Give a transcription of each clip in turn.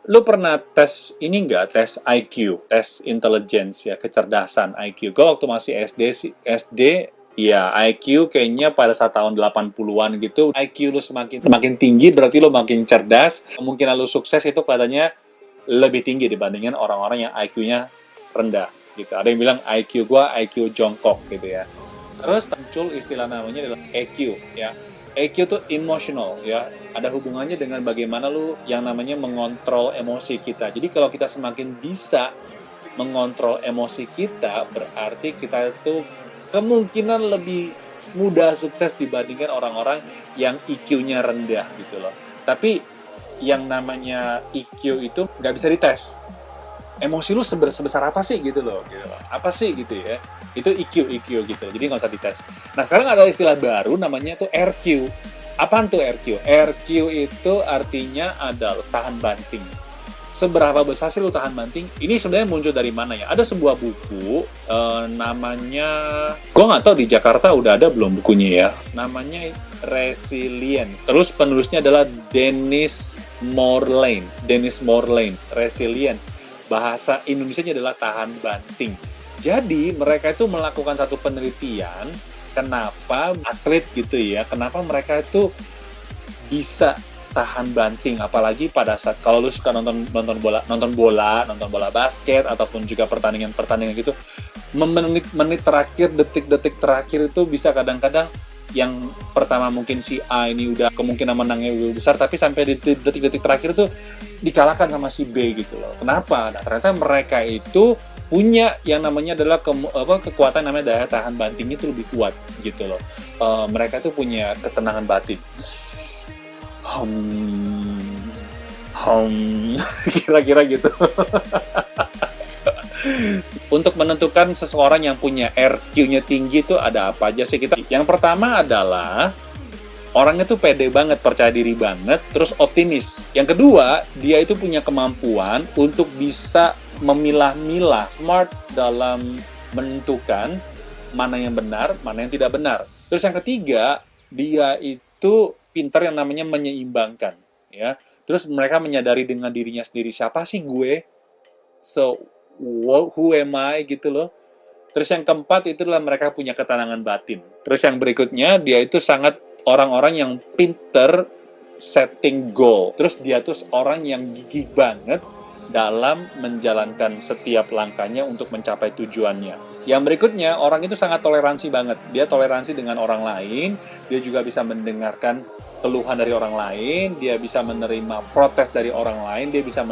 Lu pernah tes ini nggak? Tes IQ, tes intelligence ya, kecerdasan IQ. Gue waktu masih SD, ya IQ kayaknya pada saat tahun 80-an gitu, IQ lu semakin tinggi berarti lu makin cerdas. Kemungkinan lu sukses itu kelihatannya lebih tinggi dibandingkan orang-orang yang IQ-nya rendah gitu. Ada yang bilang IQ gua IQ jongkok gitu ya. Terus muncul istilah namanya adalah EQ ya. EQ itu emotional ya, ada hubungannya dengan bagaimana lu yang namanya mengontrol emosi kita. Jadi kalau kita semakin bisa mengontrol emosi kita, berarti kita itu kemungkinan lebih mudah sukses dibandingkan orang-orang yang IQ-nya rendah gitu loh. Tapi yang namanya IQ itu nggak bisa dites. Emosi lu sebesar apa sih gitu loh. Apa sih gitu ya. Itu IQ gitu, jadi nggak usah dites. Nah sekarang ada istilah baru namanya tuh RQ. Apaan tuh RQ? RQ itu artinya adalah tahan banting. Seberapa besar sih lu tahan banting? Ini sebenarnya muncul dari mana ya? Ada sebuah buku namanya, gue nggak tahu di Jakarta udah ada belum bukunya ya. Namanya Resilience. Terus penulisnya adalah Dennis Morlaine, Resilience. Bahasa Indonesianya adalah tahan banting. Jadi mereka itu melakukan satu penelitian kenapa atlet gitu ya, kenapa mereka itu bisa tahan banting, apalagi pada saat kalau lu suka nonton bola basket ataupun juga pertandingan gitu, menit terakhir, detik-detik terakhir itu bisa kadang-kadang yang pertama mungkin si A ini udah kemungkinan menangnya udah besar, tapi sampai di detik-detik terakhir itu dikalahkan sama si B gitu loh. Kenapa? Nah, ternyata mereka itu punya yang namanya adalah kekuatan namanya daya tahan bantingnya itu lebih kuat gitu loh. Mereka itu punya ketenangan batin. Kira-kira gitu. Untuk menentukan seseorang yang punya RQ-nya tinggi itu ada apa aja sih kita? Yang pertama adalah orangnya tuh pede banget, percaya diri banget, terus optimis. Yang kedua, dia itu punya kemampuan untuk bisa memilah-milah, smart dalam menentukan mana yang benar, mana yang tidak benar. Terus yang ketiga, dia itu pintar yang namanya menyeimbangkan, ya. Terus mereka menyadari dengan dirinya sendiri, siapa sih gue? So, who am I gitu loh. Terus yang keempat itu adalah mereka punya ketenangan batin. Terus yang berikutnya, dia itu sangat orang-orang yang pinter setting goal. Terus dia tuh orang yang gigih banget dalam menjalankan setiap langkahnya untuk mencapai tujuannya. Yang berikutnya, orang itu sangat toleransi banget. Dia toleransi dengan orang lain, dia juga bisa mendengarkan keluhan dari orang lain, dia bisa menerima protes dari orang lain, dia bisa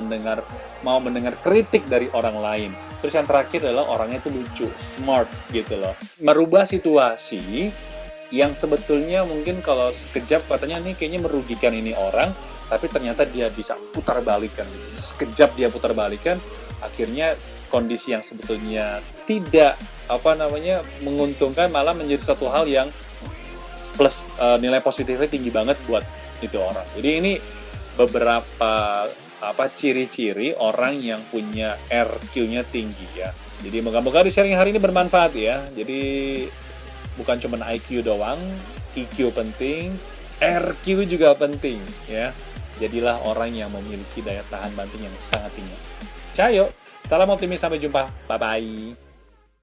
mau mendengar kritik dari orang lain. Terus yang terakhir adalah orangnya itu lucu, smart gitu loh. Merubah situasi yang sebetulnya mungkin kalau sekejap katanya nih kayaknya merugikan ini orang, tapi ternyata dia bisa putar balikan. Sekejap dia putar balikan, akhirnya kondisi yang sebetulnya tidak menguntungkan malah menjadi satu hal yang plus nilai positifnya tinggi banget buat itu orang. Jadi ini beberapa ciri-ciri orang yang punya RQ-nya tinggi ya. Jadi moga-moga di sharing hari ini bermanfaat ya. Jadi bukan cuma IQ doang, EQ penting, RQ juga penting ya. Jadilah orang yang memiliki daya tahan banting yang sangat tinggi. Cayo, salam optimis, sampai jumpa. Bye-bye.